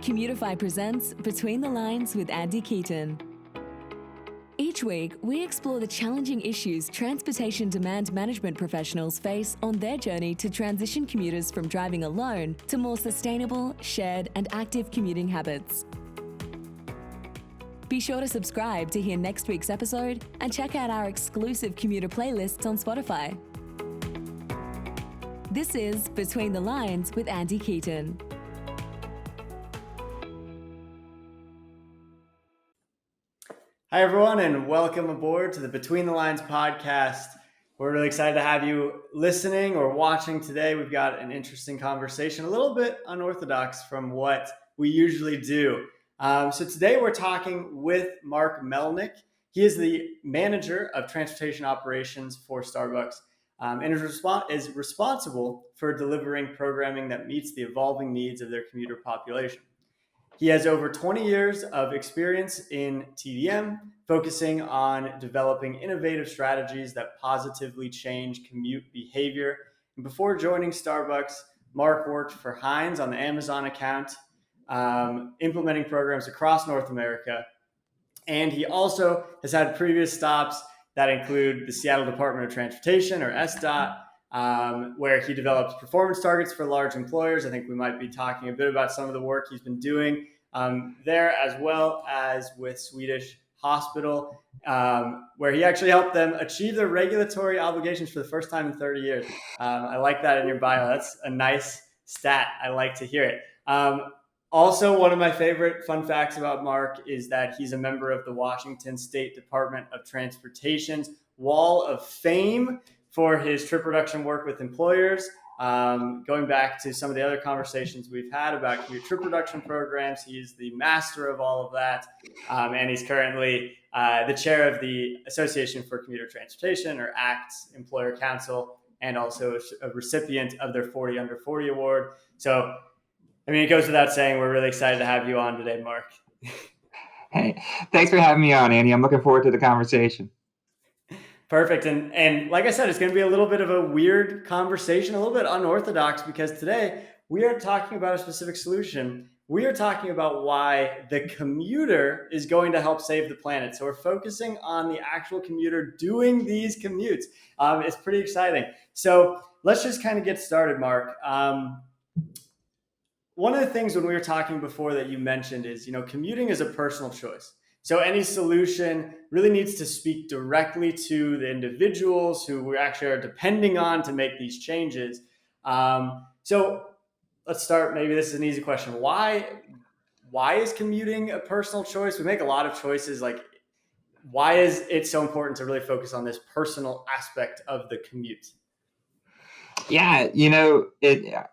Commutify presents Between the Lines with Andy Keaton. Each week, we explore the challenging issues transportation demand management professionals face on their journey to transition commuters from driving alone to more sustainable, shared, and active commuting habits. Be sure to subscribe to hear next week's episode and check out our exclusive commuter playlists on Spotify. This is Between the Lines with Andy Keaton. Hi, everyone, and welcome aboard to the Between the Lines podcast. We're really excited to have you listening or watching today. We've got an interesting conversation, a little bit unorthodox from what we usually do. So today we're talking with Mark Melnyk. He is the manager of transportation operations for Starbucks and is responsible for delivering programming that meets the evolving needs of their commuter population. He has over 20 years of experience in TDM, focusing on developing innovative strategies that positively change commute behavior. And before joining Starbucks, Mark worked for Heinz on the Amazon account, implementing programs across North America. And he also has had previous stops that include the Seattle Department of Transportation, or SDOT, where he develops performance targets for large employers. I think we might be talking a bit about some of the work he's been doing there, as well as with Swedish Hospital, where he actually helped them achieve their regulatory obligations for the first time in 30 years. I like that in your bio. That's a nice stat. I like to hear it. Also, one of my favorite fun facts about Mark is that he's a member of the Washington State Department of Transportation's Wall of Fame for his trip reduction work with employers. Going back to some of the other conversations we've had about commuter trip reduction programs, he's the master of all of that. And he's currently the chair of the Association for Commuter Transportation, or ACT's Employer Council, and also a recipient of their 40 Under 40 award. So, I mean, it goes without saying, we're really excited to have you on today, Mark. Hey, thanks for having me on, Andy. I'm looking forward to the conversation. Perfect. And like I said, it's going to be a little bit of a weird conversation, a little bit unorthodox, because today we aren't talking about a specific solution. We are talking about why the commuter is going to help save the planet. So we're focusing on the actual commuter doing these commutes. It's pretty exciting. So let's just kind of get started, Mark. One of the things when we were talking before that you mentioned is, commuting is a personal choice. So any solution really needs to speak directly to the individuals who we actually are depending on to make these changes. So let's start. Maybe this is an easy question. Why is commuting a personal choice? We make a lot of choices. Like, why is it so important to really focus on this personal aspect of the commute? Yeah,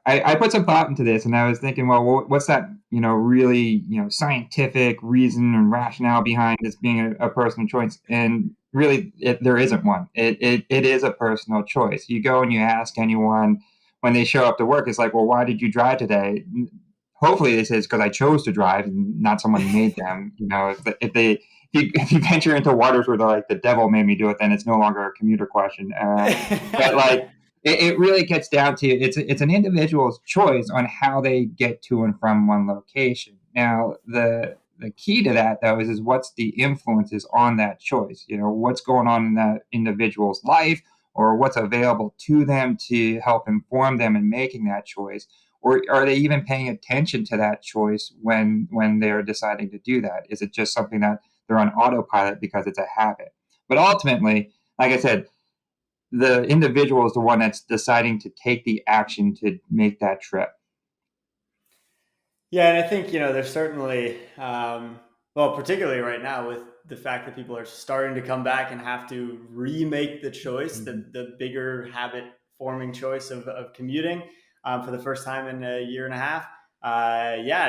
I put some thought into this, and I was thinking, well, what's that, really, scientific reason and rationale behind this being a personal choice? And really, there isn't one. It is a personal choice. You go and you ask anyone when they show up to work, it's like, well, why did you drive today? Hopefully, they say it's because I chose to drive, and not someone made them. If you venture into waters where they're like, the devil made me do it, then it's no longer a commuter question. But like. It really gets down to it's an individual's choice on how they get to and from one location. Now, the key to that, though, is what's the influences on that choice? What's going on in that individual's life, or what's available to them to help inform them in making that choice? Or are they even paying attention to that choice when they're deciding to do that? Is it just something that they're on autopilot because it's a habit? But ultimately, like I said, the individual is the one that's deciding to take the action to make that trip. Yeah, and I think, there's certainly, particularly right now with the fact that people are starting to come back and have to remake the choice, the bigger habit forming choice of commuting for the first time in a year and a half.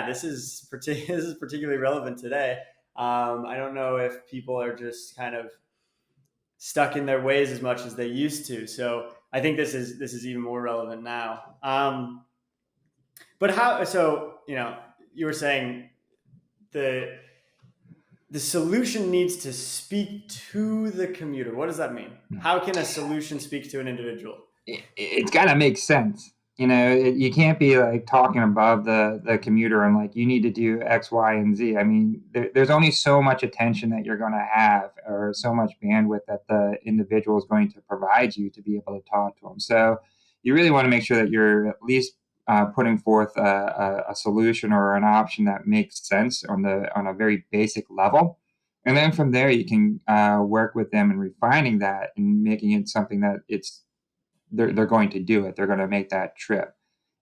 This is particularly relevant today. I don't know if people are just kind of stuck in their ways as much as they used to. So I think this is even more relevant now. But how? So you were saying the solution needs to speak to the commuter. What does that mean? How can a solution speak to an individual? It's got to make sense. you can't be like talking above the commuter and like, you need to do X, Y, and Z. I mean, there's only so much attention that you're going to have, or so much bandwidth that the individual is going to provide you to be able to talk to them. So you really want to make sure that you're at least putting forth a solution or an option that makes sense on a very basic level. And then from there, you can work with them in refining that and making it something that they're going to do it. They're going to make that trip.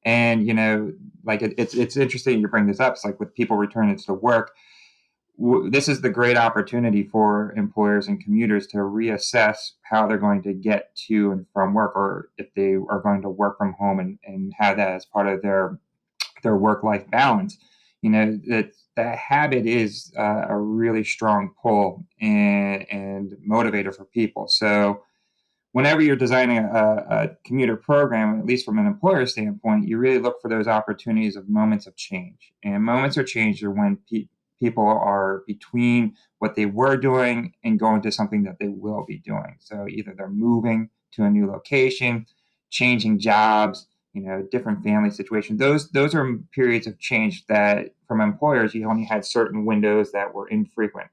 And like it's interesting you bring this up. It's like with people returning to work, this is the great opportunity for employers and commuters to reassess how they're going to get to and from work, or if they are going to work from home and have that as part of their work-life balance. That habit is a really strong pull and motivator for people. So whenever you're designing a commuter program, at least from an employer standpoint, you really look for those opportunities of moments of change. And moments of change are when people are between what they were doing and going to something that they will be doing. So either they're moving to a new location, changing jobs, different family situations. Those are periods of change that from employers, you only had certain windows that were infrequent.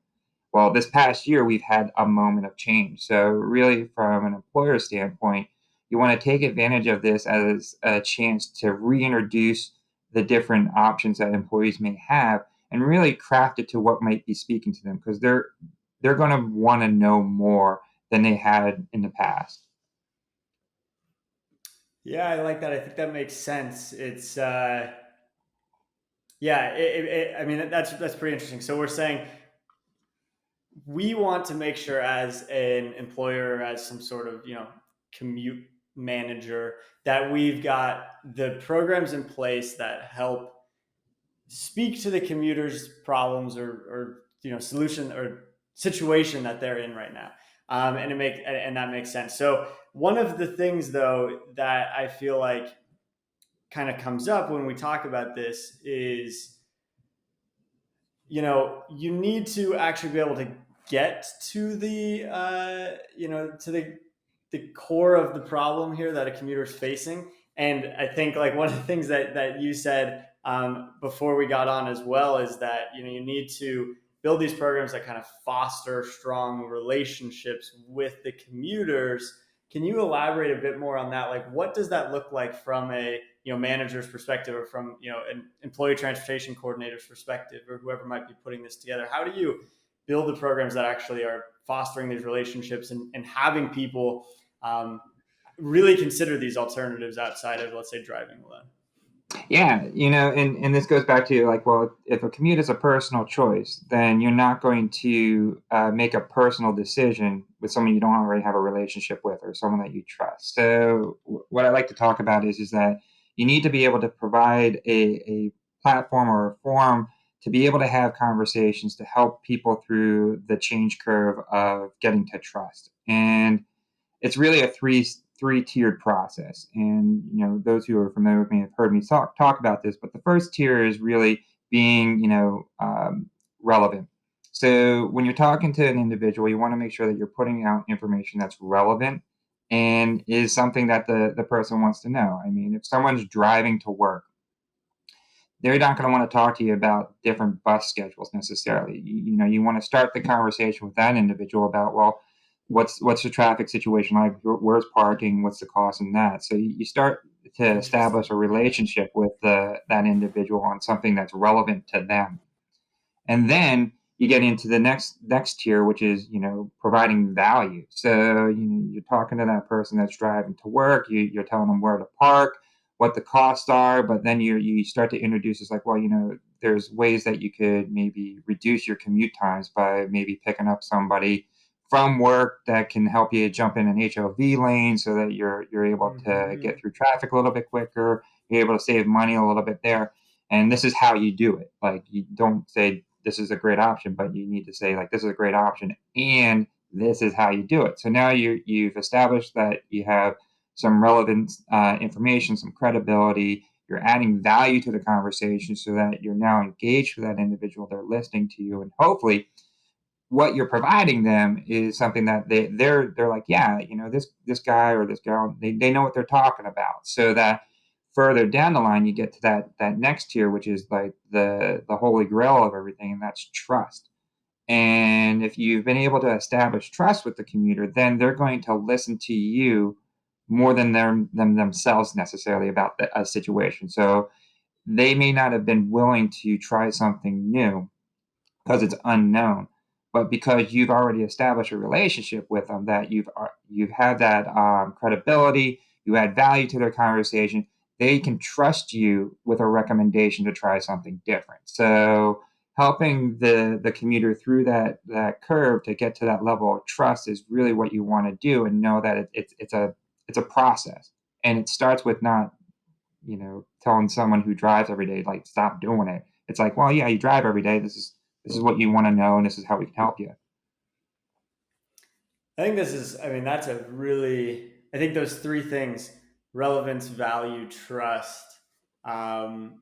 Well, this past year, we've had a moment of change. So, really, from an employer standpoint, you want to take advantage of this as a chance to reintroduce the different options that employees may have and really craft it to what might be speaking to them, because they're going to want to know more than they had in the past. Yeah, I like that. I think that makes sense. It's yeah. I mean, that's pretty interesting. So we're saying we want to make sure, as an employer, as some sort of commute manager, that we've got the programs in place that help speak to the commuters' problems, or solution or situation that they're in right now. And that makes sense. So one of the things, though, that I feel like kind of comes up when we talk about this is, you need to actually be able to get to the core of the problem here that a commuter is facing. And I think, like, one of the things that you said before we got on as well is that you need to build these programs that kind of foster strong relationships with the commuters. Can you elaborate a bit more on that? Like, what does that look like from a manager's perspective, or from an employee transportation coordinator's perspective, or whoever might be putting this together? How do you build the programs that actually are fostering these relationships, and having people really consider these alternatives outside of, let's say, driving alone? Yeah, and this goes back to like, well, if a commute is a personal choice, then you're not going to make a personal decision with someone you don't already have a relationship with, or someone that you trust. So what I like to talk about is that you need to be able to provide a platform or a forum to be able to have conversations to help people through the change curve of getting to trust. And it's really a three-tiered process. And those who are familiar with me have heard me talk about this. But the first tier is really being relevant. So when you're talking to an individual, you want to make sure that you're putting out information that's relevant and is something that the person wants to know. I mean, if someone's driving to work, they're not going to want to talk to you about different bus schedules necessarily. You want to start the conversation with that individual about, well, what's the traffic situation like? Where's parking? What's the cost in that? So you start to establish a relationship with that individual on something that's relevant to them. And then you get into the next tier, which is providing value. So you're talking to that person that's driving to work. You're telling them where to park, what the costs are, but then you start to introduce, it's like, well, there's ways that you could maybe reduce your commute times by maybe picking up somebody from work that can help you jump in an HOV lane so that you're able to get through traffic a little bit quicker. You're able to save money a little bit there. And this is how you do it. Like, you don't say this is a great option, but you need to say, like, this is a great option and this is how you do it. So now you've established that you have some relevant information, some credibility. You're adding value to the conversation so that you're now engaged with that individual. They're listening to you, and hopefully what you're providing them is something that they're like, yeah, this guy or this girl, they know what they're talking about. So that further down the line, you get to that next tier, which is like the holy grail of everything, and that's trust. And if you've been able to establish trust with the commuter, then they're going to listen to you more than themselves necessarily about a situation. So they may not have been willing to try something new because it's unknown, but because you've already established a relationship with them, that you've had that credibility, you add value to their conversation, they can trust you with a recommendation to try something different. So helping the commuter through that curve to get to that level of trust is really what you want to do, and know that it's a process, and it starts with not telling someone who drives every day, like, stop doing it. It's like, well, yeah, you drive every day. This is what you want to know, and this is how we can help you. I think that's a really, I think those three things: relevance, value, trust, um,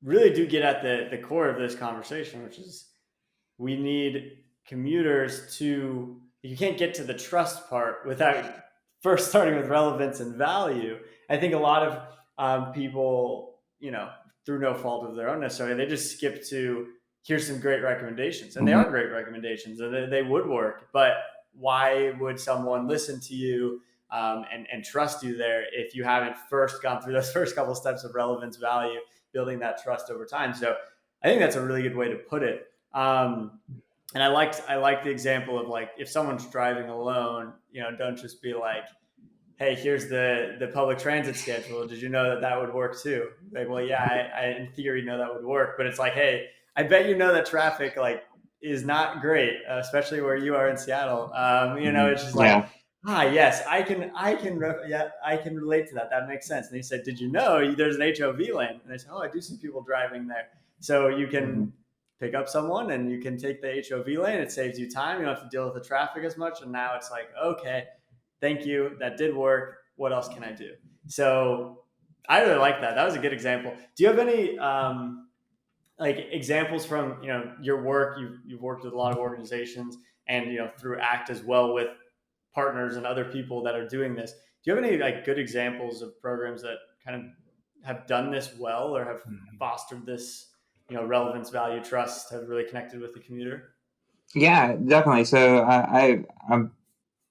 really do get at the core of this conversation, which is we need commuters to, you can't get to the trust part without first starting with relevance and value. I think a lot of people, through no fault of their own necessarily, they just skip to, here's some great recommendations. And they Mm-hmm. are great recommendations and they would work. But why would someone listen to you and trust you there if you haven't first gone through those first couple steps of relevance, value, building that trust over time? So I think that's a really good way to put it. And I like the example of, like, if someone's driving alone, don't just be like, hey, here's the public transit schedule. Did you know that would work too? Like, well, yeah, I in theory know that would work, but it's like, hey, I bet that traffic, like, is not great, especially where you are in Seattle. It's just like, Yeah. yes, I can relate to that. That makes sense. And he said, did you know there's an HOV lane? And I said, oh, I do see people driving there. So you can Mm-hmm. pick up someone and you can take the HOV lane. It saves you time. You don't have to deal with the traffic as much. And now it's like, okay, thank you. That did work. What else can I do? So I really like that. That was a good example. Do you have any like examples from your work? You've worked with a lot of organizations, and through ACT as well, with partners and other people that are doing this. Do you have any, like, good examples of programs that kind of have done this well, or have fostered this relevance, value, trust, have really connected with the commuter? Yeah, definitely. So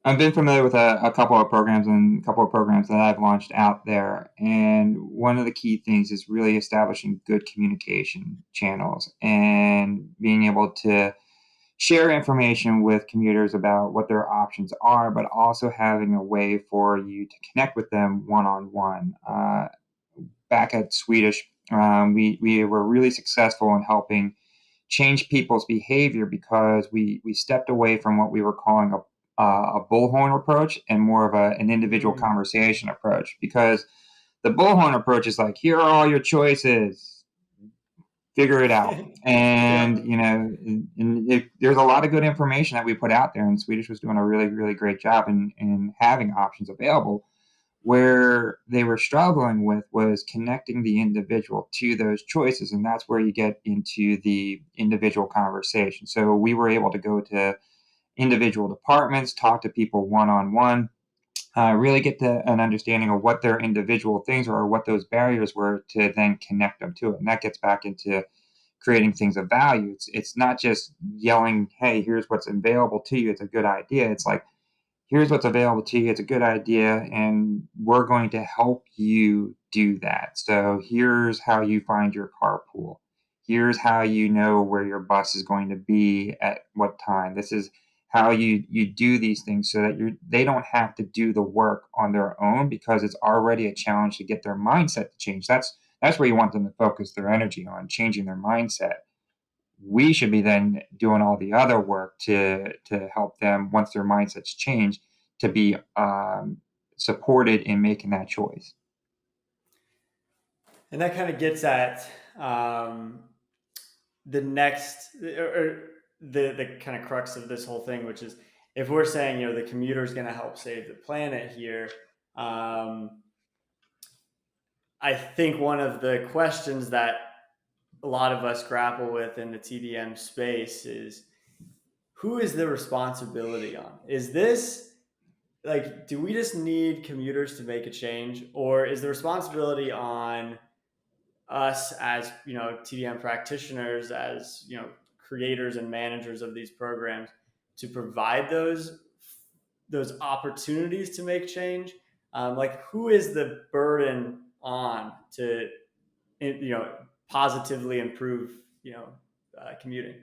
I've been familiar with a couple of programs, and a couple of programs that I've launched out there. And one of the key things is really establishing good communication channels and being able to share information with commuters about what their options are, but also having a way for you to connect with them one-on-one. Back at Swedish, we were really successful in helping change people's behavior because we stepped away from what we were calling a bullhorn approach, and more of an individual conversation approach. Because the bullhorn approach is like, here are all your choices, figure it out. Yeah. And there's a lot of good information that we put out there, and Swedish was doing a really, really great job in having options available. Where they were struggling with was connecting the individual to those choices, and that's where you get into the individual conversation. So we were able to go to individual departments, talk to people one-on-one, really get to an understanding of what their individual things were, or what those barriers were, to then connect them to it. And that gets back into creating things of value. It's not just yelling, hey, here's what's available to you, it's a good idea. It's like, here's what's available to you, it's a good idea, and we're going to help you do that. So here's how you find your carpool. Here's how you know where your bus is going to be at what time. This is how you do these things, so that they don't have to do the work on their own, because it's already a challenge to get their mindset to change. That's where you want them to focus their energy on, changing their mindset. We should be then doing all the other work to help them, once their mindsets change, to be supported in making that choice. And that kind of gets at the next, or the kind of crux of this whole thing, which is, if we're saying the commuter is going to help save the planet here, I think one of the questions that a lot of us grapple with in the TDM space is, who is the responsibility on? Is this like, do we just need commuters to make a change, or is the responsibility on us as, TDM practitioners, as, creators and managers of these programs, to provide those opportunities to make change? Like, who is the burden on to, positively improve, commuting?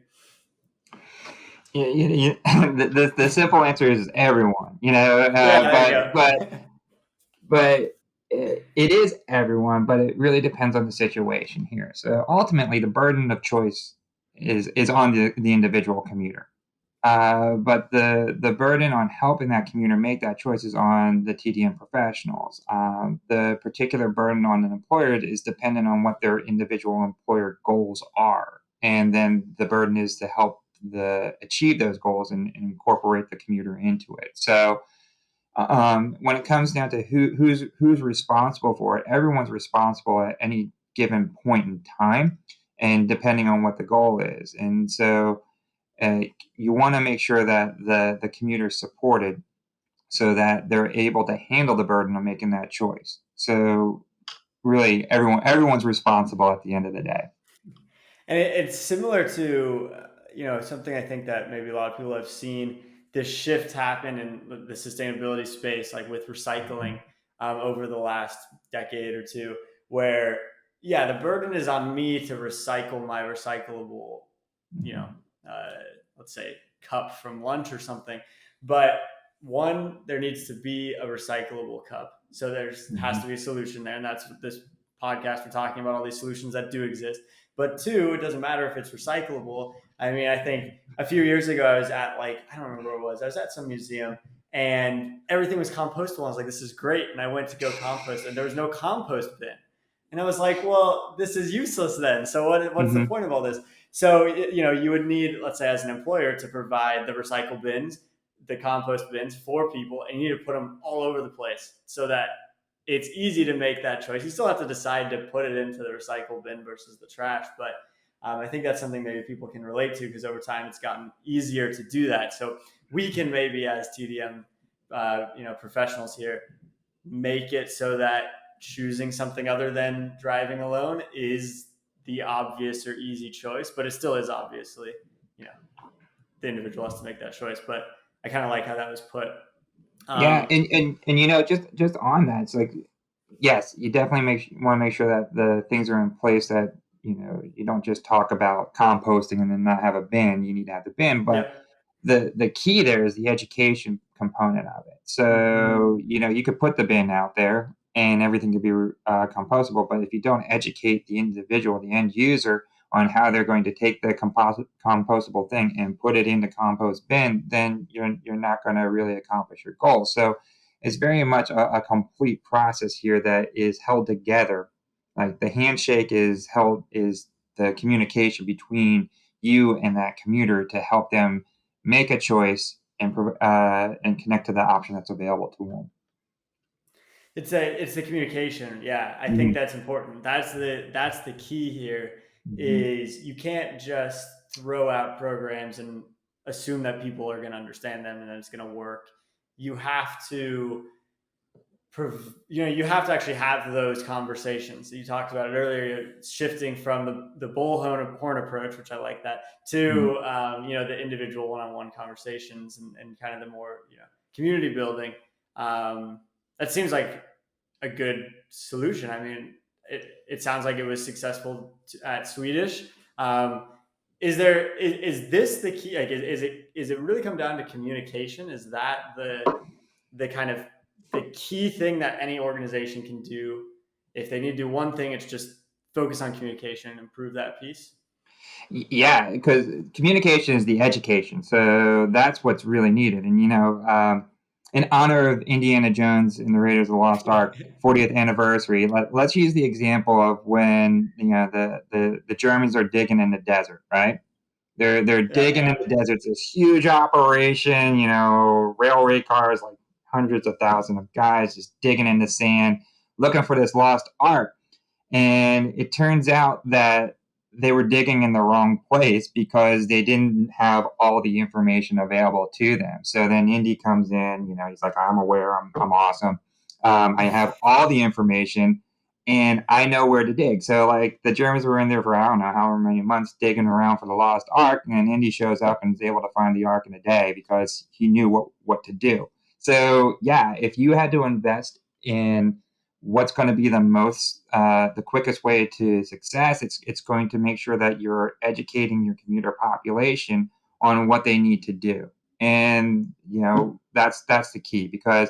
The simple answer is everyone, Yeah, there you but go. but it is everyone, but it really depends on the situation here. So ultimately, the burden of choice is on the individual commuter. But the burden on helping that commuter make that choice is on the TDM professionals. The particular burden on an employer is dependent on what their individual employer goals are, and then the burden is to help achieve those goals and incorporate the commuter into it. So when it comes down to who's responsible for it, everyone's responsible at any given point in time, and depending on what the goal is. And so you want to make sure that the commuter is supported so that they're able to handle the burden of making that choice. So really, everyone's responsible at the end of the day. And it's similar to, something I think that maybe a lot of people have seen this shift happen in the sustainability space, like with recycling, over the last decade or two, where, yeah, the burden is on me to recycle my recyclable, you know, uh, let's say cup from lunch or something. But one, there needs to be a recyclable cup. So there's has to be a solution there. And that's what this podcast, we're talking about all these solutions that do exist. But two, it doesn't matter if it's recyclable. I mean, I think a few years ago, I was at, like, I don't remember where it was. I was at some museum and everything was compostable. I was like, this is great. And I went to go compost and there was no compost bin. And I was like, well, this is useless then. So what's the point of all this? So, you would need, let's say, as an employer, to provide the recycle bins, the compost bins for people, and you need to put them all over the place so that it's easy to make that choice. You still have to decide to put it into the recycle bin versus the trash, but I think that's something maybe people can relate to, because over time it's gotten easier to do that. So we can maybe, as TDM, professionals here, make it so that choosing something other than driving alone is the obvious or easy choice, but it still is, obviously, the individual has to make that choice. But I kind of like how that was put. Yeah, Um, and just on that, it's like, yes, you definitely want to make sure that the things are in place, that you don't just talk about composting and then not have a bin. You need to have the bin, but yep. the key there is the education component of it. Mm-hmm. So you could put the bin out there and everything could be compostable, but if you don't educate the individual, the end user, on how they're going to take the compostable thing and put it in the compost bin, then you're not going to really accomplish your goal. So it's very much a complete process here that is held together. Like, the handshake is the communication between you and that commuter to help them make a choice and connect to the option that's available to them. It's the communication. Yeah, I think Mhm. that's important. That's the key here. Mhm. Is you can't just throw out programs and assume that people are going to understand them and that it's going to work. You have to you have to actually have those conversations. You talked about it earlier, shifting from the bullhorn approach, which I like that, Mhm. to the individual one-on-one conversations, and kind of the more community building. That seems like a good solution. I mean, it sounds like it was successful at Swedish. Is this the key? Like, is it really come down to communication? Is that the kind of the key thing that any organization can do? If they need to do one thing, it's just focus on communication and improve that piece. Yeah, because communication is the education. So that's what's really needed. And, in honor of Indiana Jones and the Raiders of the Lost Ark 40th anniversary, let's use the example of when, the Germans are digging in the desert, right? They're Yeah. digging in the desert. It's this huge operation, railway cars, like hundreds of thousands of guys just digging in the sand, looking for this lost ark. And it turns out that they were digging in the wrong place because they didn't have all the information available to them. So then Indy comes in, he's like, I'm aware, I'm awesome. I have all the information and I know where to dig. So like the Germans were in there for, I don't know, however many months digging around for the lost Ark. And then Indy shows up and is able to find the Ark in a day because he knew what to do. So yeah, if you had to invest in what's going to be the quickest way to success, it's going to make sure that you're educating your commuter population on what they need to do. And, that's the key, because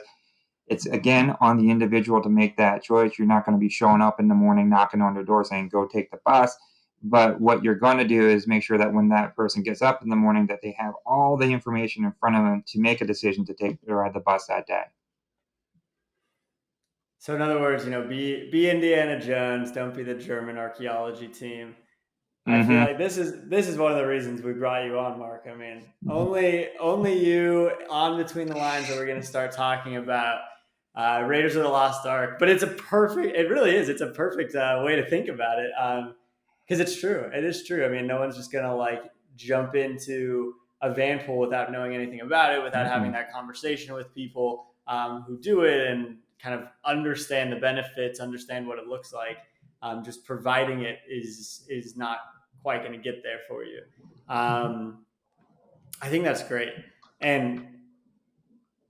it's, again, on the individual to make that choice. You're not going to be showing up in the morning, knocking on their door saying, go take the bus. But what you're going to do is make sure that when that person gets up in the morning, that they have all the information in front of them to make a decision to take or ride the bus that day. So in other words, be Indiana Jones, don't be the German archaeology team. I feel like this is one of the reasons we brought you on, Mark. I mean, only you on Between the Lines that we're going to start talking about Raiders of the Lost Ark. But it really is. It's a perfect way to think about it, because it's true. It is true. I mean, no one's just going to jump into a van pool without knowing anything about it, without having that conversation with people who do it and kind of understand the benefits, understand what it looks like. Just providing it is not quite going to get there for you. I think that's great. And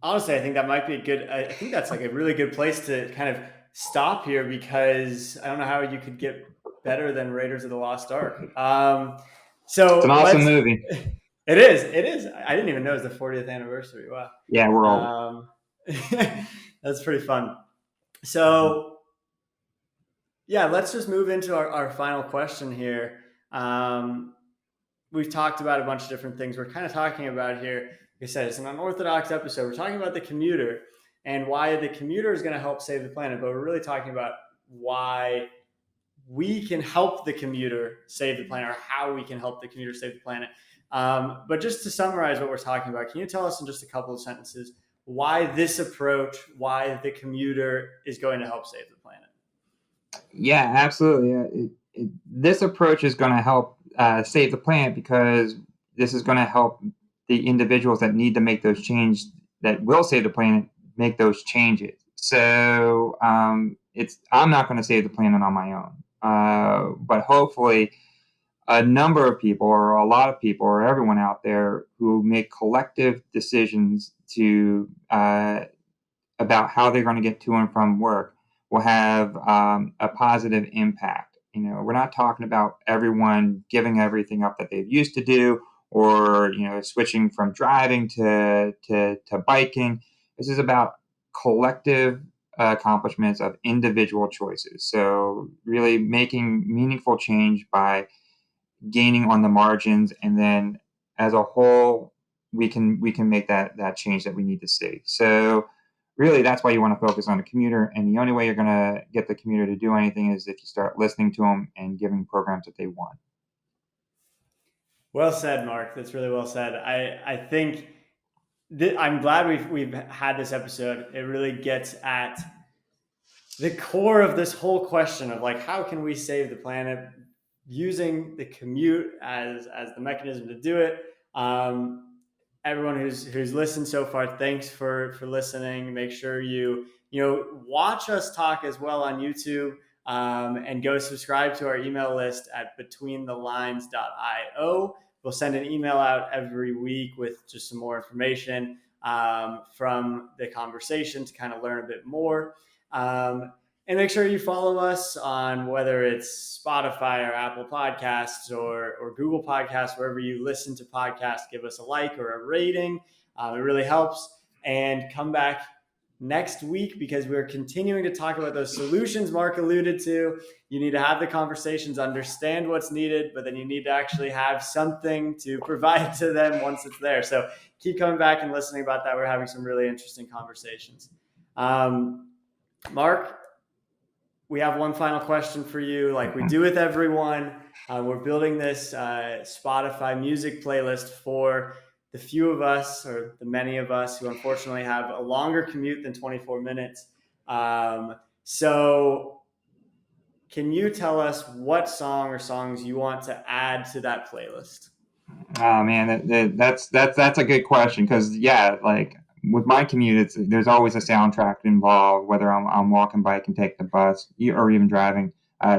honestly, I think that might be I think that's a really good place to kind of stop here, because I don't know how you could get better than Raiders of the Lost Ark. So it's an awesome movie. It is. I didn't even know it was the 40th anniversary. Wow. Yeah, we're old. That's pretty fun. So yeah, let's just move into our final question here. We've talked about a bunch of different things. We're kind of talking about here, like I said, it's an unorthodox episode. We're talking about the commuter and why the commuter is going to help save the planet, but we're really talking about why we can help the commuter save the planet, or how we can help the commuter save the planet. But just to summarize what we're talking about, can you tell us in just a couple of sentences why this approach, why the commuter is going to help save the planet? Yeah, absolutely. This approach is going to help save the planet, because this is going to help the individuals that need to make those changes that will save the planet make those changes. So I'm not going to save the planet on my own, but hopefully a number of people, or a lot of people, or everyone out there who make collective decisions to about how they're going to get to and from work will have a positive impact. We're not talking about everyone giving everything up that they've used to do, or switching from driving to biking. This is about collective accomplishments of individual choices. So really making meaningful change by gaining on the margins, and then as a whole, we can make that change that we need to see. So really, that's why you want to focus on the commuter. And the only way you're going to get the commuter to do anything is if you start listening to them and giving programs that they want. Well said, Mark. That's really well said. I think I'm glad we've had this episode. It really gets at the core of this whole question of how can we save the planet using the commute as the mechanism to do it. Everyone who's listened so far, thanks for listening. Make sure you watch us talk as well on YouTube, and go subscribe to our email list at betweenthelines.io. We'll send an email out every week with just some more information from the conversation to kind of learn a bit more. And make sure you follow us on whether it's Spotify or Apple Podcasts or Google Podcasts, wherever you listen to podcasts. Give us a like or a rating. It really helps. And come back next week, because we're continuing to talk about those solutions Mark alluded to. You need to have the conversations, understand what's needed, but then you need to actually have something to provide to them once it's there. So keep coming back and listening about that. We're having some really interesting conversations. Mark, we have one final question for you, like we do with everyone. We're building this Spotify music playlist for the few of us, or the many of us, who unfortunately have a longer commute than 24 minutes. So can you tell us what song or songs you want to add to that playlist? Oh man, that's a good question because like with my commute, there's always a soundtrack involved, whether I'm walking, bike, and take the bus, or even driving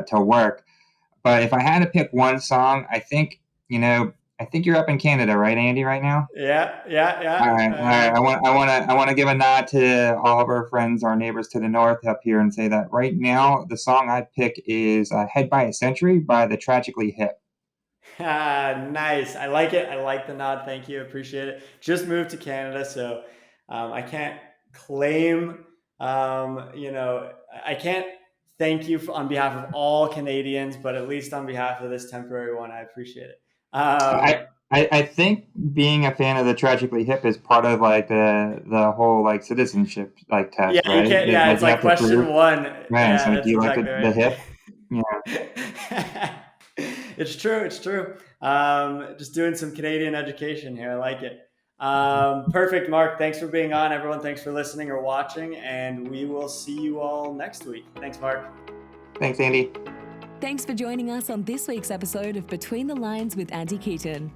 to work. But if I had to pick one song, I think you're up in Canada, right, Andy, right now? Yeah, yeah, All right, all right. yeah. I want to give a nod to all of our friends, our neighbors to the north up here, and say that right now the song I'd pick is "Head by a Century" by the Tragically Hip. Nice. I like it. I like the nod. Thank you. Appreciate it. Just moved to Canada, so I can't claim, I can't thank you on behalf of all Canadians, but at least on behalf of this temporary one, I appreciate it. I, I think being a fan of the Tragically Hip is part of like the whole like citizenship like Yeah, test, you right? can't. Yeah, Like it's you like have to question prove, one. man. It's Yeah, like, do that's you like exactly the right. hip? Yeah. It's true. It's true. Just doing some Canadian education here. I like it. Perfect, Mark. Thanks for being on. Everyone, thanks for listening or watching, and we will see you all next week. Thanks, Mark. Thanks, Andy. Thanks for joining us on this week's episode of Between the Lines with Andy Keaton.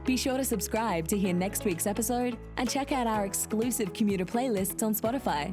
Be sure to subscribe to hear next week's episode and check out our exclusive commuter playlists on Spotify.